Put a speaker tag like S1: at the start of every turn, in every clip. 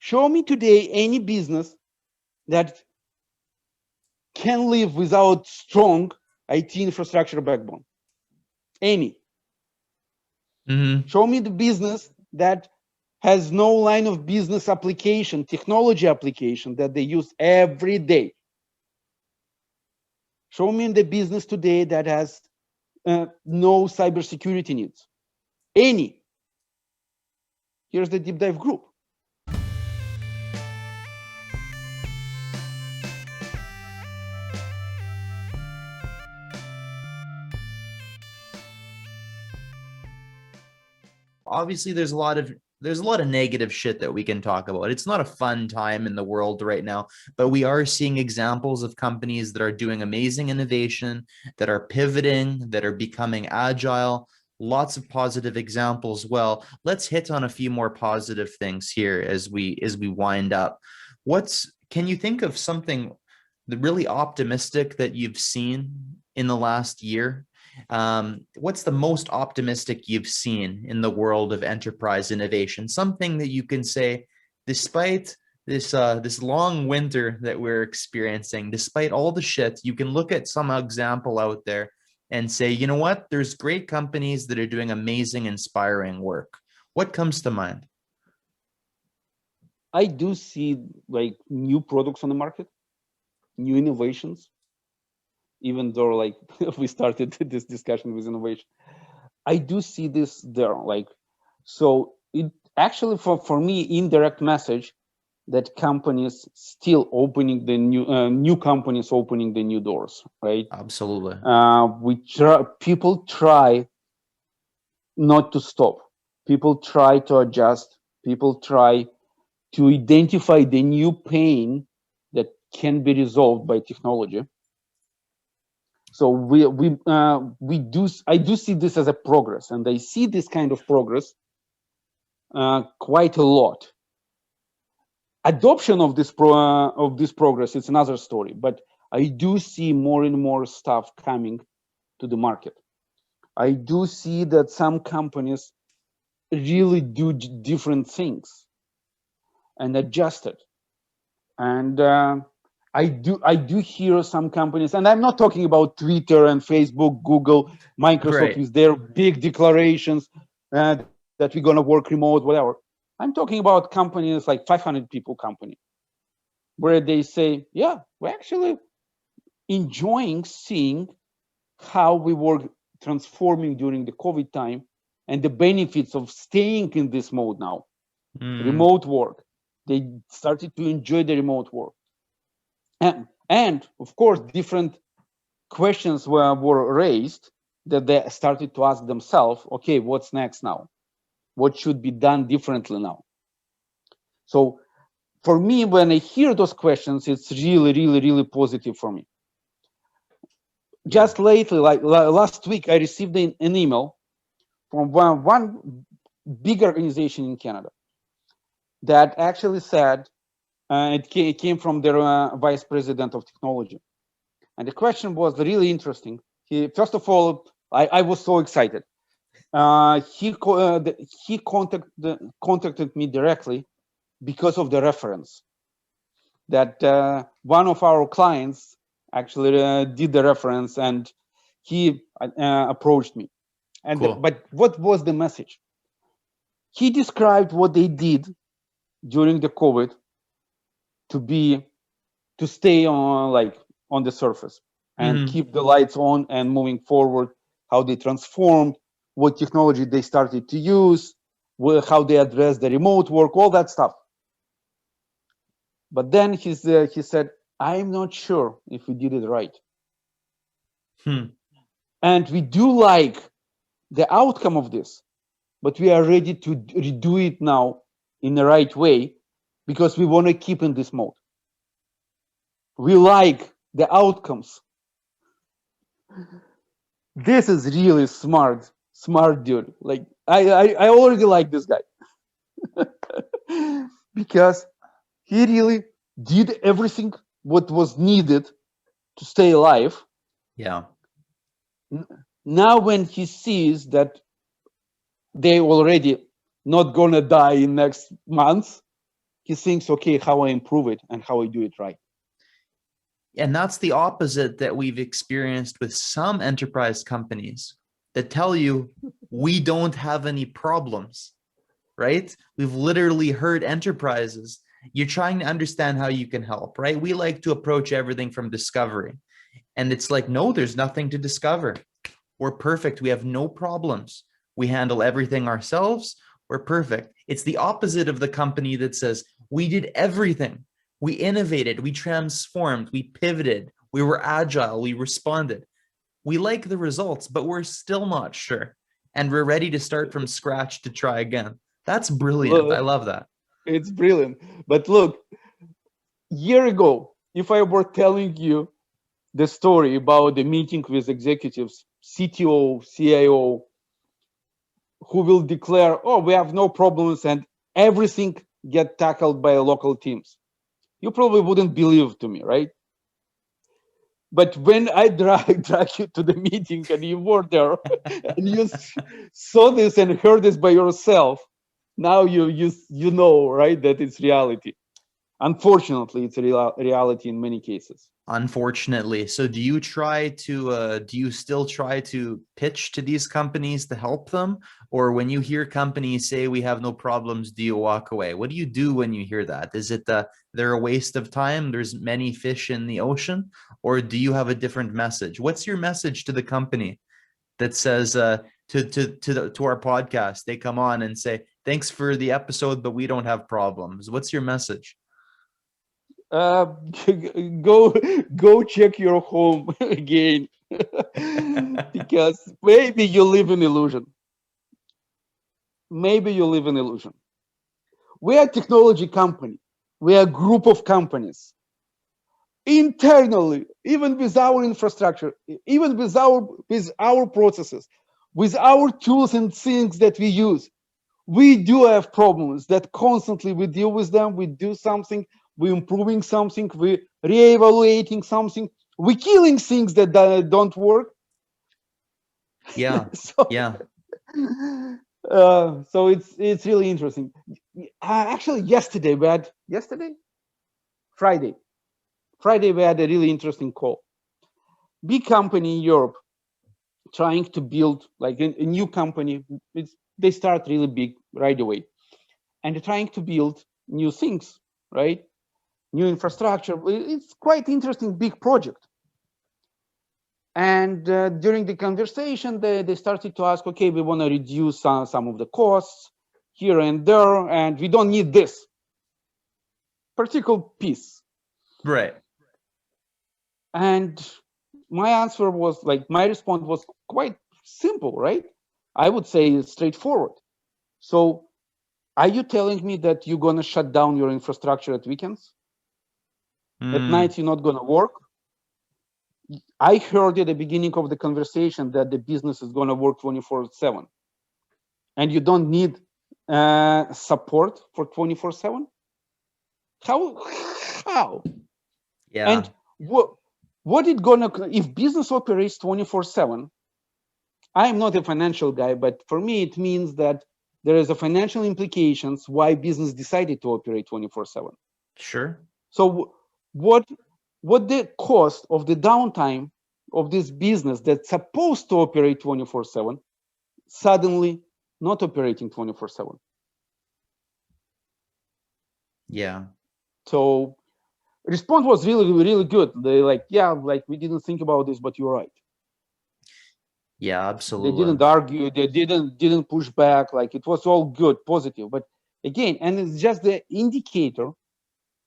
S1: Show me today any business that can live without strong IT infrastructure backbone. Any. Show me the business that has no line of business application, technology application that they use every day. Show me the business today that has no cybersecurity needs. Any. Here's the deep dive group.
S2: Obviously there's a lot of negative shit that we can talk about. It's not a fun time in the world right now, but we are seeing examples of companies that are doing amazing innovation, that are pivoting, that are becoming agile. Lots of positive examples. Well, let's hit on a few more positive things here as we wind up. Can you think of something really optimistic that you've seen in the last year? What's the most optimistic you've seen in the world of enterprise innovation? Something that you can say, despite this long winter that we're experiencing, despite all the shit, you can look at some example out there and say, you know what? There's great companies that are doing amazing, inspiring work. What comes to mind?
S1: I do see like new products on the market, new innovations. Even though like we started this discussion with innovation, I do see this there. Like, so it actually for me indirect message that companies still opening the new companies opening the new doors, right?
S2: Absolutely.
S1: People try not to stop. People try to adjust. People try to identify the new pain that can be resolved by technology. So I do see this as a progress, and I see this kind of progress quite a lot. Adoption of this progress is another story, but I do see more and more stuff coming to the market. I do see that some companies really do different things and adjust it, and I do hear some companies, and I'm not talking about Twitter and Facebook, Google, Microsoft with their big declarations that we're going to work remote, whatever. I'm talking about companies like 500 people company, where they say, yeah, we're actually enjoying seeing how we were transforming during the COVID time and the benefits of staying in this mode now, remote work. They started to enjoy the remote work. And of course, different questions were raised that they started to ask themselves, okay, what's next now? What should be done differently now? So for me, when I hear those questions, it's really, really, really positive for me. Just lately, like last week, I received an email from one big organization in Canada that actually said, it came from their vice president of technology. And the question was really interesting. First of all, I was so excited. He contacted me directly because of the reference that one of our clients actually did the reference, and he approached me. And
S2: cool.
S1: But what was the message? He described what they did during the COVID to stay on the surface and keep the lights on and moving forward, how they transformed, what technology they started to use, how they addressed the remote work, all that stuff. But then he said, I'm not sure if we did it right. And we do like the outcome of this, but we are ready to redo it now in the right way because we want to keep in this mode. We like the outcomes. This is really smart dude. Like I already like this guy because he really did everything what was needed to stay alive.
S2: Yeah.
S1: Now when he sees that they already not gonna die in next month, He thinks, okay, how I improve it and how I do it right.
S2: And that's the opposite that we've experienced with some enterprise companies that tell you we don't have any problems, right? We've literally heard enterprises. You're trying to understand how you can help, right? We like to approach everything from discovery. And it's like, no, there's nothing to discover. We're perfect. We have no problems. We handle everything ourselves. We're perfect. It's the opposite of the company that says, we did everything. We innovated, we transformed, we pivoted, we were agile, we responded. We like the results, but we're still not sure. And we're ready to start from scratch to try again. That's brilliant. I
S1: Look,
S2: love that.
S1: it's brilliant. But look, year ago, if I were telling you the story about the meeting with executives, CTO, CIO, who will declare, oh, we have no problems and everything get tackled by local teams, you probably wouldn't believe to me, right? But when I drag you to the meeting and you were there and you saw this and heard this by yourself, now you know, right, that it's reality. Unfortunately, it's a reality in many cases.
S2: Unfortunately. So do you still try to pitch to these companies to help them? Or when you hear companies say we have no problems, do you walk away? What do you do when you hear that? Is it they're a waste of time? There's many fish in the ocean? Or do you have a different message? What's your message to the company that says to our podcast, they come on and say, thanks for the episode, but we don't have problems. What's your message?
S1: Uh, go check your home again, because maybe you live in illusion. Maybe you live in illusion. We are a technology company. We are a group of companies. Internally, even with our infrastructure, even with our processes, with our tools and things that we use, we do have problems that constantly we deal with them. We do something, we're improving something, we're reevaluating something, we're killing things that don't work.
S2: Yeah.
S1: So,
S2: Yeah.
S1: so it's really interesting. Actually, Friday, we had a really interesting call. Big company in Europe trying to build like a new company. They start really big right away, and they're trying to build new things, right? New infrastructure. It's quite interesting, big project. And during the conversation, they started to ask, okay, we want to reduce some of the costs here and there, and we don't need this particular piece.
S2: Right.
S1: And my answer was like, my response was quite simple, right? I would say straightforward. So are you telling me that you're going to shut down your infrastructure at weekends? At night, you're not going to work? I heard at the beginning of the conversation that the business is going to work 24/7, and you don't need support for 24/7. How?
S2: Yeah.
S1: And what it gonna, if business operates 24/7? I am not a financial guy, but for me it means that there is a financial implications why business decided to operate 24/7.
S2: Sure.
S1: So what the cost of the downtime of this business that's supposed to operate 24/7 suddenly not operating 24/7?
S2: Yeah.
S1: So response was really good. They like, yeah, like we didn't think about this, but you're right.
S2: Yeah,
S1: They
S2: absolutely.
S1: didn't argue, they didn't push back, like it was all good, positive. But again, and it's just the indicator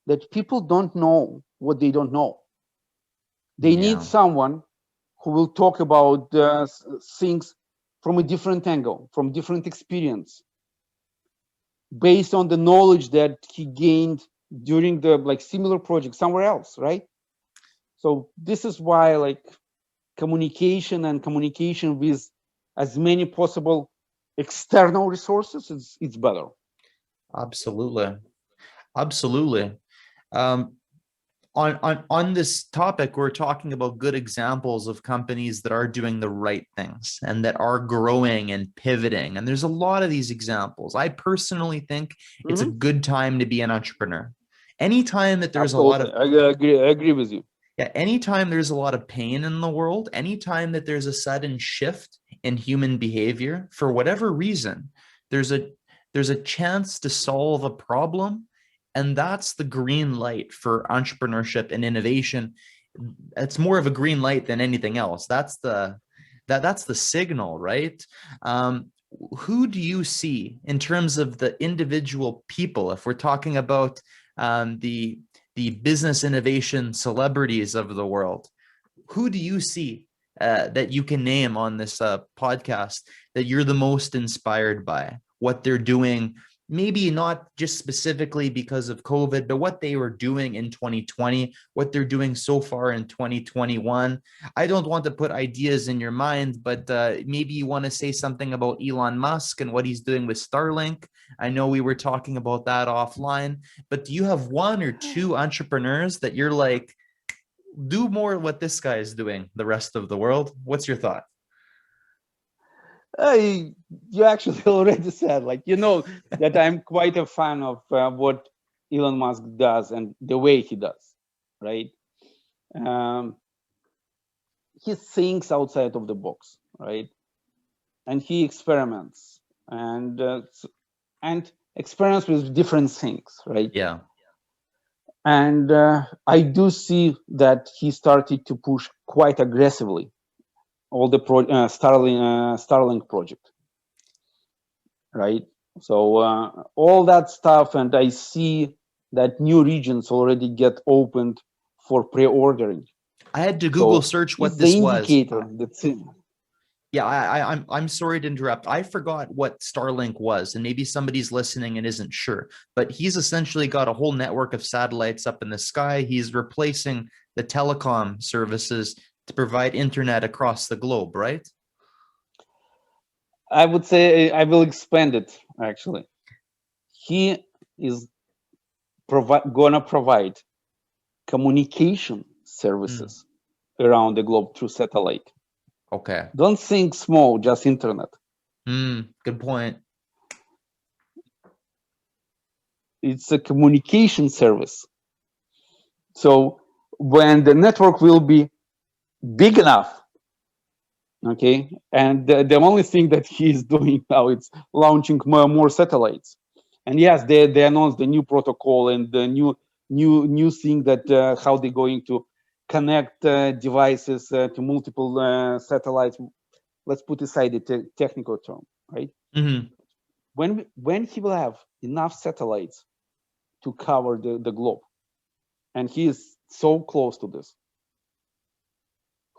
S1: that people don't know what they don't know. They need
S2: Yeah.
S1: someone who will talk about things from a different angle, from different experience, based on the knowledge that he gained during the like similar project somewhere else, right? So this is why like communication with as many possible external resources, it's better.
S2: Absolutely. Absolutely. Um, on this topic, we're talking about good examples of companies that are doing the right things and that are growing and pivoting. And there's a lot of these examples. I personally think it's a
S1: Mhm.
S2: good time to be an entrepreneur. Anytime that there's a lot
S1: Absolutely,
S2: of
S1: I agree with you.
S2: yeah, anytime there's a lot of pain in the world, anytime that there's a sudden shift in human behavior for whatever reason, there's a there's a chance to solve a problem, and that's the green light for entrepreneurship and innovation. It's more of a green light than anything else. That's the signal, right? Um, who do you see in terms of the individual people, if we're talking about the business innovation celebrities of the world? Who do you see that you can name on this podcast that you're the most inspired by? What they're doing, maybe not just specifically because of COVID, but what they were doing in 2020, what they're doing so far in 2021. I don't want to put ideas in your mind, but maybe you want to say something about Elon Musk and what he's doing with Starlink. I know we were talking about that offline, but do you have one or two entrepreneurs that you're like, do more what this guy is doing, the rest of the world? What's your thought?
S1: I, you actually already said, like, you know, that I'm quite a fan of what Elon Musk does and the way he does, right? Um, he thinks outside of the box, right? And he experiments and experiments with different things, right?
S2: Yeah.
S1: And I do see that he started to push quite aggressively all the Starlink project, right? So all that stuff, and I see that new regions already get opened for pre-ordering.
S2: I had to Google
S1: So
S2: search
S1: it's
S2: what
S1: the
S2: this was.
S1: indicator that's
S2: Yeah, I'm sorry to interrupt. I forgot what Starlink was, and maybe somebody's listening and isn't sure. But he's essentially got a whole network of satellites up in the sky. He's replacing the telecom services to provide internet across the globe, right?
S1: I would say I will expand it actually. He is gonna provide communication
S2: Mm,
S1: services around the globe through satellite.
S2: okay.
S1: Don't think small, just internet.
S2: Good point.
S1: It's a communication service. So when the network will be big enough, okay, and the only thing that he is doing now is launching more satellites. And yes, they announced the new protocol and the new thing that how they're going to connect devices to multiple satellites. Let's put aside the technical term, right?
S2: Hmm.
S1: When he will have enough satellites to cover the globe, and he is so close to this,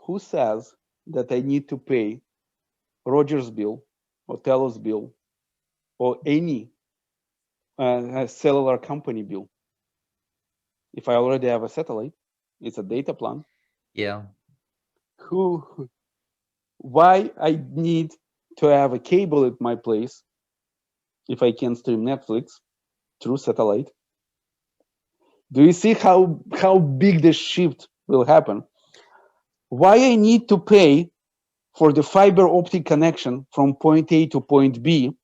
S1: who says that I need to pay Roger's bill or Telus bill or any cellular company bill if I already have a satellite? It's a data plan.
S2: Yeah.
S1: Who? Why I need to have a cable at my place if I can stream Netflix through satellite? Do you see how big the shift will happen? Why I need to pay for the fiber optic connection from point A to point B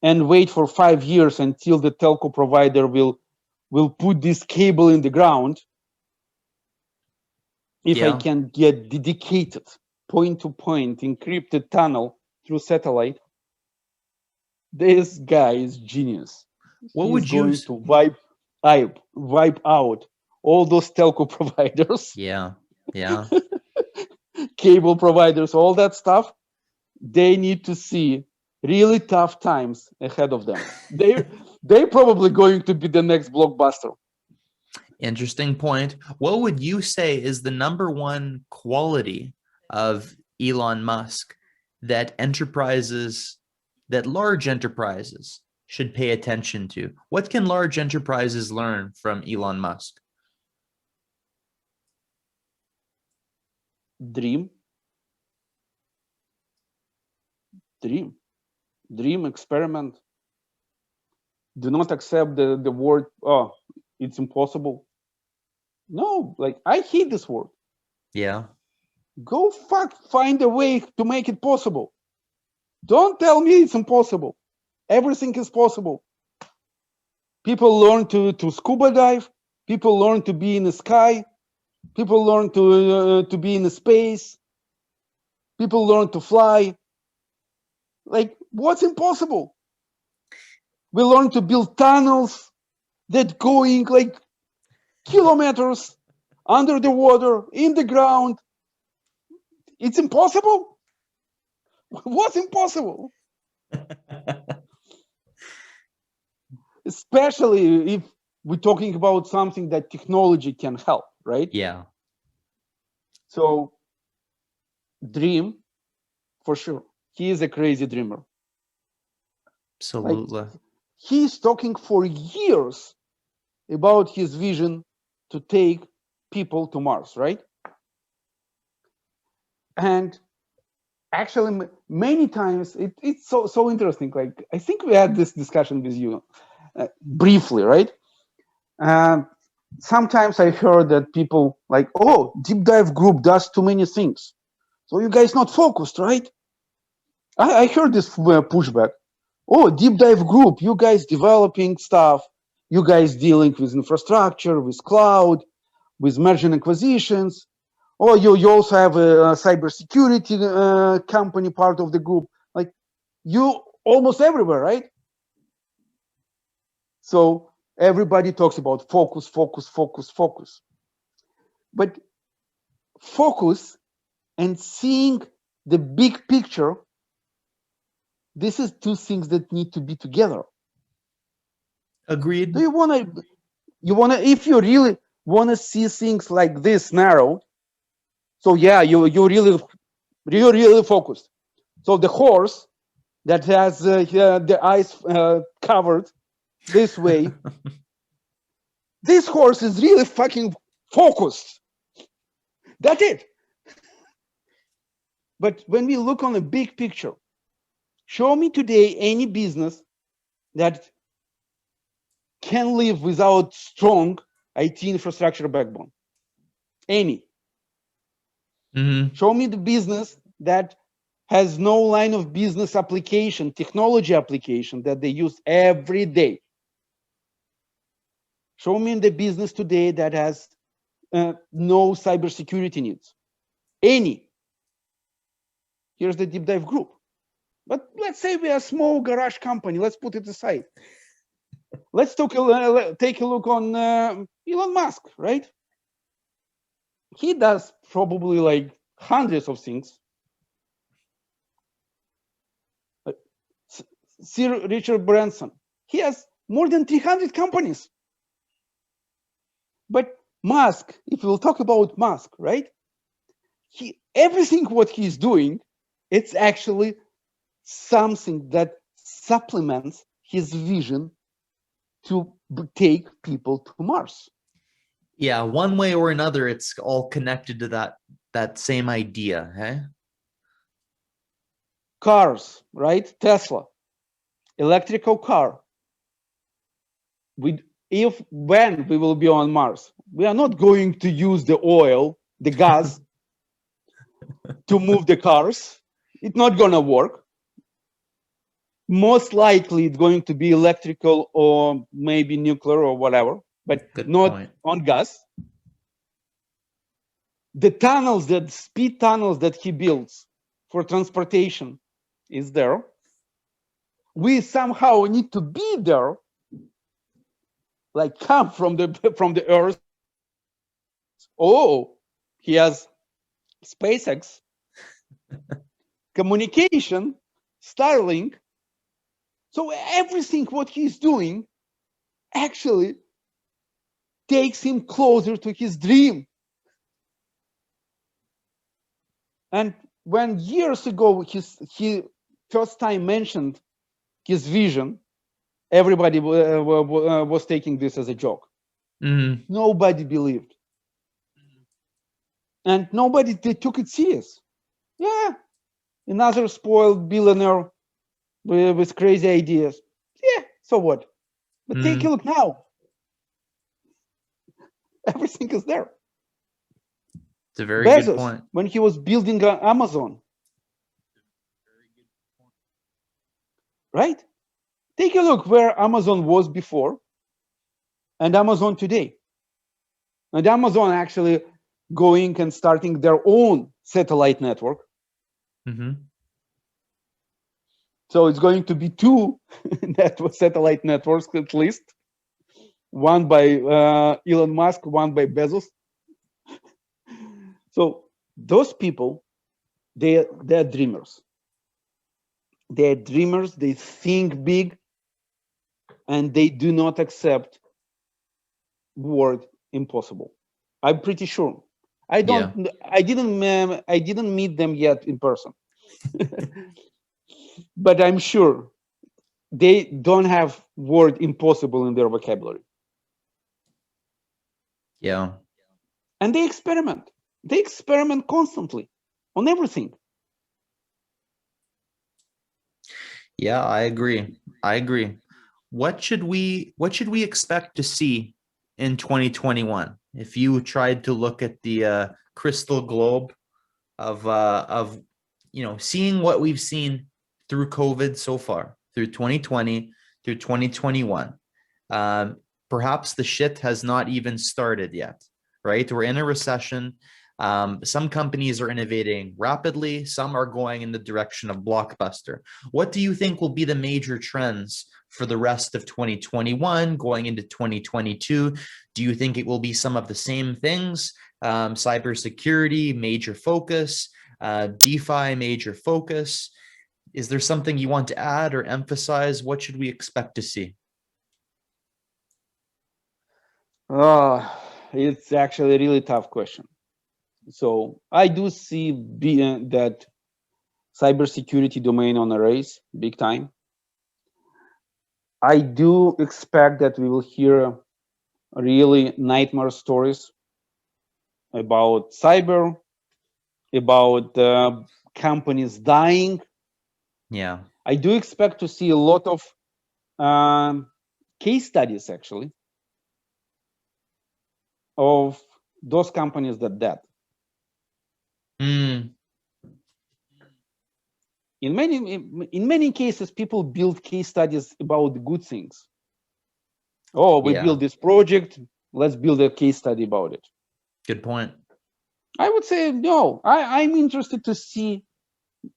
S1: and wait for 5 years until the telco provider will put this cable in the ground if I
S2: Yeah.
S1: can get dedicated point to point encrypted tunnel through satellite? This guy is genius.
S2: What
S1: He's
S2: would you?
S1: going to wipe out all those telco providers,
S2: Yeah. Yeah.
S1: cable providers, all that stuff. They need to see really tough times ahead of them. They're probably going to be the next blockbuster.
S2: Interesting point. What would you say is the number one quality of Elon Musk that large enterprises should pay attention to? What can large enterprises learn from Elon Musk?
S1: Dream, dream, dream, experiment. Do not accept the word, oh, it's impossible. No, like I hate this word.
S2: Yeah.
S1: Go find a way to make it possible. Don't tell me it's impossible. Everything is possible. People learn to scuba dive. People learn to be in the sky. People learn to be in the space. People learn to fly. Like, what's impossible? We learn to build tunnels that going like kilometers under the water, in the ground. It's impossible? What's impossible? Especially if we're talking about something that technology can help, right?
S2: Yeah.
S1: So, dream, for sure. He is a crazy dreamer.
S2: Absolutely.
S1: Like, he's talking for years about his vision to take people to Mars, right? And actually, many times it's so interesting. Like, I think we had this discussion with you briefly, right? Sometimes I heard that people like, oh, DeepDive group does too many things, so you guys not focused, right? I heard this pushback. Oh, DeepDive group, you guys developing stuff, you guys dealing with infrastructure, with cloud, with merger and acquisitions. Oh, you also have a cybersecurity company part of the group. Like, you almost everywhere, right? So everybody talks about focus, focus, focus, focus. But focus and seeing the big picture, this is two things that need to be together.
S2: Agreed.
S1: Do you wanna if you really wanna see things like this narrow, so yeah, you really focused. So the horse that has the eyes covered this way, this horse is really fucking focused. That's it. But when we look on the big picture, show me today any business that can live without strong IT infrastructure backbone. Any.
S2: Mm-hmm.
S1: Show me the business that has no line of business application, technology application that they use every day. Show me the business today that has no cybersecurity needs. Any. Here's the DeepDive group. But let's say we are a small garage company. Let's put it aside. Let's take a look on Elon Musk, right? He does probably like hundreds of things. Sir Richard Branson, he has more than 300 companies. But Musk, if we'll talk about Musk, right? Everything what he's doing, it's actually something that supplements his vision to take people to Mars.
S2: Yeah, one way or another, it's all connected to that same idea, hey?
S1: Cars, right? Tesla, electrical car. When we will be on Mars, we are not going to use the oil, the gas to move the cars. It's not gonna work. Most likely it's going to be electrical or maybe nuclear or whatever, but
S2: Good
S1: not
S2: point.
S1: on gas. The tunnels, the speed tunnels that he builds for transportation is there. We somehow need to be there, like come from the earth. Oh, he has SpaceX, communication, Starlink. So everything what he's doing actually takes him closer to his dream. And when years ago he first time mentioned his vision, everybody was taking this as a joke.
S2: Mm-hmm.
S1: Nobody believed. And nobody took it serious. Yeah, another spoiled billionaire with crazy ideas. Yeah, so what? But take a look now. Everything is there.
S2: It's a very good
S1: Bezos,
S2: point.
S1: when he was building Amazon, right? Take a look where Amazon was before and Amazon today. And Amazon actually going and starting their own satellite network.
S2: Mm-hmm.
S1: So it's going to be two satellite networks at least. One by Elon Musk, one by Bezos. So those people, they're dreamers. They're dreamers, they think big, and they do not accept word impossible. I'm pretty sure. I didn't meet them yet in person. But I'm sure they don't have word impossible in their vocabulary.
S2: Yeah.
S1: And they experiment. They experiment constantly on everything.
S2: Yeah, I agree. What should we expect to see in 2021? If you tried to look at the crystal globe of seeing what we've seen through COVID so far, through 2020, through 2021. Perhaps the shit has not even started yet, right? We're in a recession. Some companies are innovating rapidly. Some are going in the direction of blockbuster. What do you think will be the major trends for the rest of 2021 going into 2022? Do you think it will be some of the same things? Cybersecurity, major focus, DeFi, major focus. Is there something you want to add or emphasize? What should we expect to see?
S1: It's actually a really tough question. So I do see that cybersecurity domain on a race big time. I do expect that we will hear really nightmare stories about cyber, about companies dying.
S2: Yeah.
S1: I do expect to see a lot of case studies actually of those companies that died. In many cases, people build case studies about good things. Oh, we built this project. Let's build a case study about it.
S2: Good point.
S1: I would say no. I'm interested to see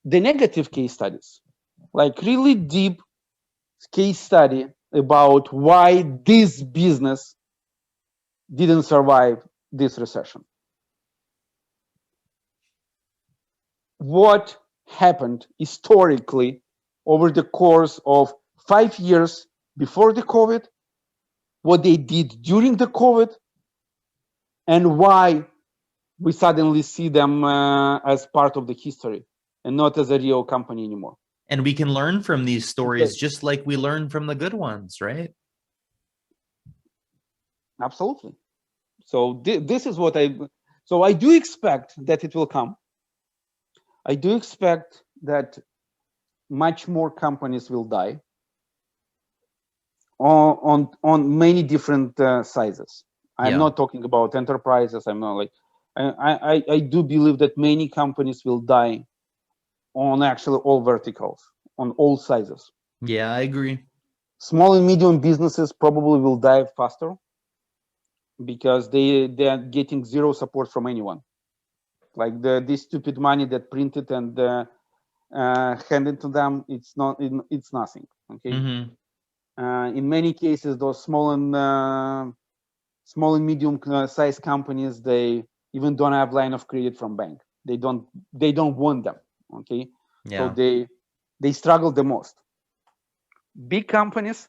S1: the negative case studies, like really deep case study about why this business didn't survive this recession. What happened historically over the course of 5 years before the COVID, what they did during the COVID, and why we suddenly see them as part of the history and not as a real company anymore.
S2: And we can learn from these stories just like we learn from the good ones, right?
S1: Absolutely. So this is what I do expect that it will come. I do expect that much more companies will die on many different sizes. I'm not talking about enterprises. I'm not like I do believe that many companies will die on actually all verticals, on all sizes.
S2: Yeah, I agree.
S1: Small and medium businesses probably will die faster because they are getting zero support from anyone. Like this stupid money that printed and handed to them, it's nothing. Okay.
S2: Mm-hmm.
S1: In many cases, those small and medium size companies, they even don't have line of credit from bank. They don't want them. Okay.
S2: Yeah.
S1: So they struggle the most. Big companies,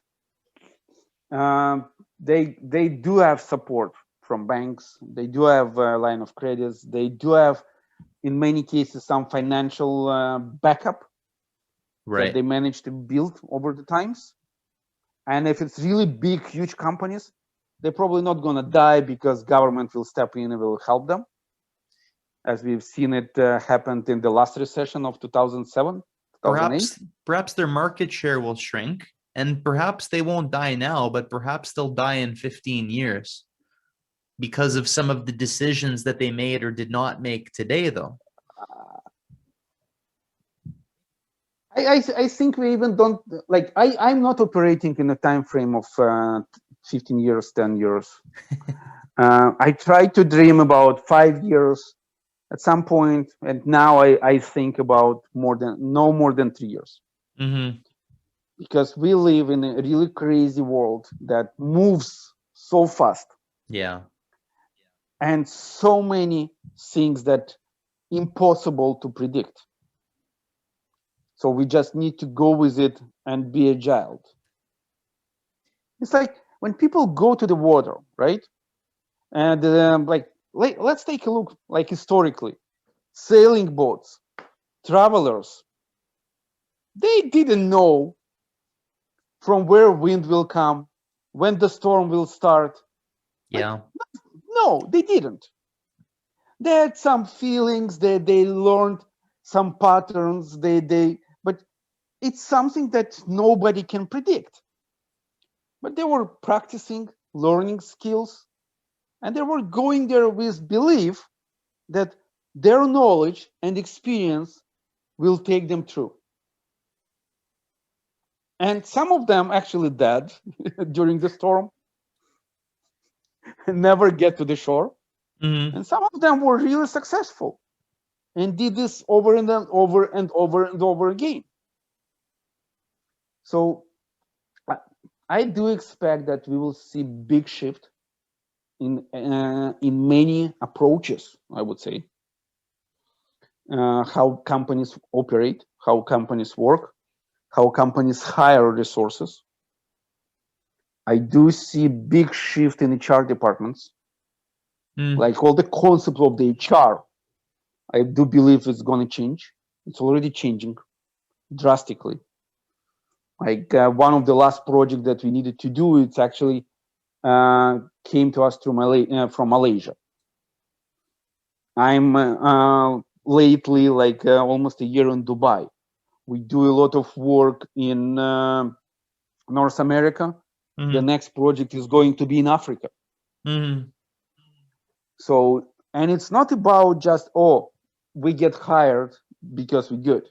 S1: they do have support from banks. They do have a line of credits. They do have, in many cases, some financial backup that they manage to build over the times. And if it's really big, huge companies, they're probably not going to die because government will step in and will help them, as we've seen it happened in the last recession of 2007, 2008.
S2: Perhaps their market share will shrink, and perhaps they won't die now, but perhaps they'll die in 15 years. because of some of the decisions that they made or did not make today, though.
S1: I think we even don't like. I'm not operating in a time frame of 15 years, 10 years. I try to dream about 5 years at some point, and now I think about no more than 3 years.
S2: Mm-hmm.
S1: Because we live in a really crazy world that moves so fast.
S2: Yeah.
S1: And so many things that impossible to predict. So we just need to go with it and be agile. It's like when people go to the water, right? And let's take a look, like historically, sailing boats, travelers, they didn't know from where wind will come, when the storm will start.
S2: Yeah.
S1: No, they didn't. They had some feelings, they learned some patterns, but it's something that nobody can predict. But they were practicing, learning skills, and they were going there with belief that their knowledge and experience will take them through. And some of them actually died during the storm and never get to the shore.
S2: Mm-hmm.
S1: And some of them were really successful and did this over and over and over and over again. So I do expect that we will see big shift in many approaches, I would say, how companies operate, how companies work, how companies hire resources. I do see big shift in HR departments, like all the concept of the HR. I do believe it's going to change. It's already changing drastically. Like one of the last projects that we needed to do, it's actually came to us through from Malaysia. I'm lately like almost a year in Dubai. We do a lot of work in North America.
S2: Mm-hmm.
S1: The next project is going to be in Africa.
S2: Mm-hmm.
S1: So, and it's not about just, we get hired because we're good.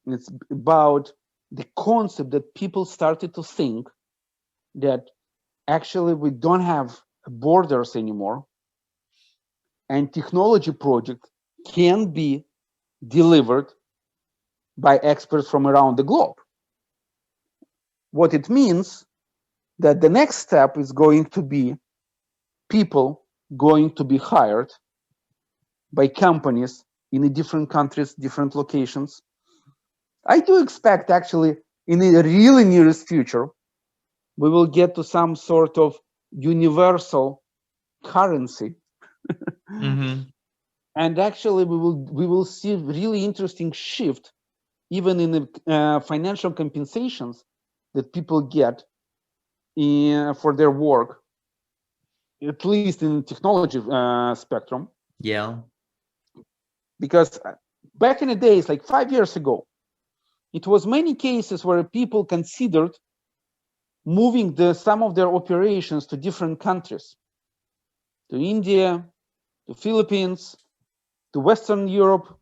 S1: It's about the concept that people started to think that actually we don't have borders anymore, and technology project can be delivered by experts from around the globe. What it means that the next step is going to be people going to be hired by companies in the different countries, different locations. I do expect actually in the really nearest future, we will get to some sort of universal currency.
S2: Mm-hmm.
S1: And actually we will see really interesting shift even in the financial compensations that people get for their work, at least in the technology spectrum.
S2: Yeah.
S1: Because back in the days, like 5 years ago, it was many cases where people considered moving some of their operations to different countries, to India, to Philippines, to Western Europe,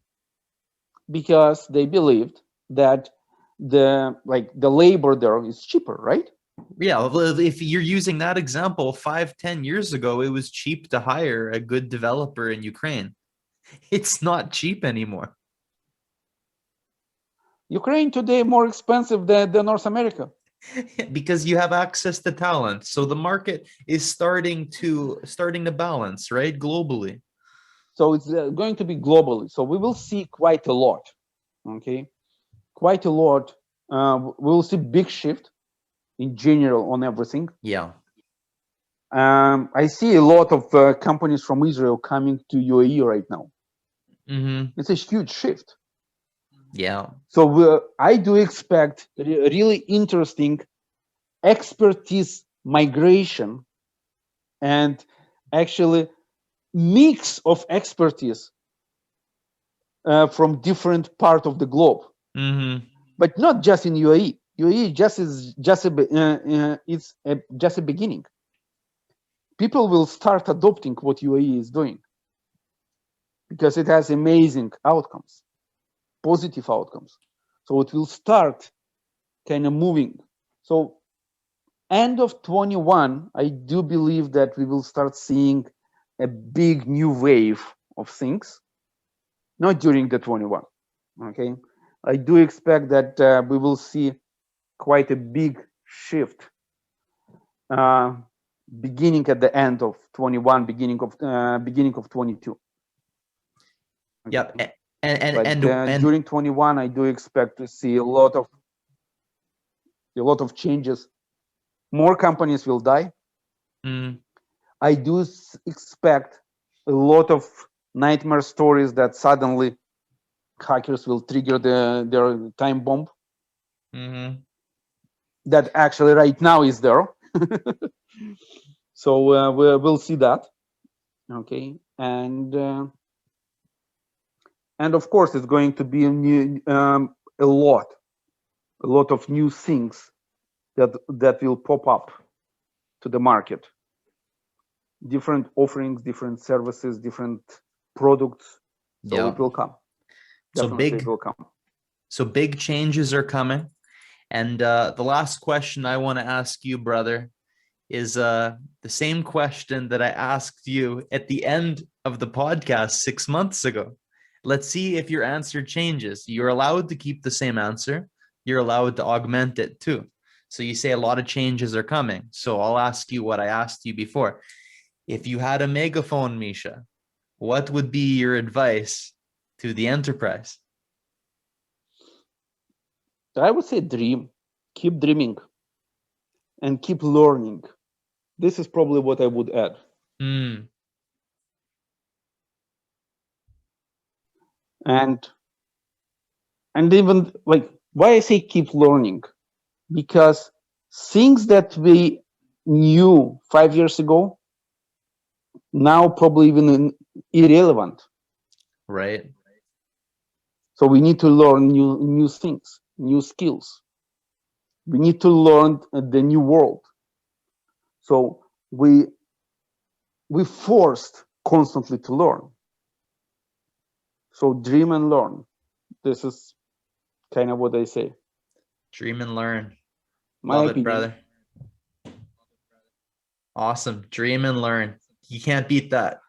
S1: because they believed that the labor there is cheaper, right?
S2: Yeah, if you're using that example, 5-10 years ago, it was cheap to hire a good developer in Ukraine. It's not cheap anymore.
S1: Ukraine today more expensive than North America.
S2: Because you have access to talent. So the market is starting to balance, right? Globally.
S1: So it's going to be globally. So we will see quite a lot. Okay, quite a lot. We'll see big shift in general on everything.
S2: Yeah.
S1: I see a lot of companies from Israel coming to UAE right now.
S2: Mm-hmm.
S1: It's a huge shift.
S2: Yeah.
S1: So I do expect a really interesting expertise migration and actually mix of expertise from different part of the globe.
S2: Mm-hmm.
S1: But not just in UAE. UAE it's just a beginning. people will start adopting what UAE is doing because it has amazing outcomes, positive outcomes. So it will start kind of moving. So end of 21, I do believe that we will start seeing a big new wave of things, not during the 21. Okay, I do expect that we will see quite a big shift beginning at the end of 21, beginning of 22. Okay.
S2: Yep. And
S1: During 21, I do expect to see a lot of changes. More companies will die. I do expect a lot of nightmare stories that suddenly hackers will trigger their time bomb. That actually right now is there. So we'll see that. Okay, and of course it's going to be a lot of new things that will pop up to the market. Different offerings, different services, different products. So it will come. Definitely it will come.
S2: So big changes are coming. And the last question I want to ask you, brother, is the same question that I asked you at the end of the podcast 6 months ago. Let's see if your answer changes. You're allowed to keep the same answer. You're allowed to augment it too. So you say a lot of changes are coming. So I'll ask you what I asked you before. If you had a megaphone, Misha, what would be your advice to the enterprise?
S1: I would say dream. Keep dreaming and keep learning. This is probably what I would add. And even like why I say keep learning, because things that we knew 5 years ago now probably even irrelevant.
S2: Right.
S1: So we need to learn new things, new skills. We need to learn the new world. So we forced constantly to learn. So dream and learn. This is kind of what I say.
S2: Dream and learn.
S1: My
S2: Love
S1: opinion.
S2: it, brother. Awesome. Dream and learn. You can't beat that.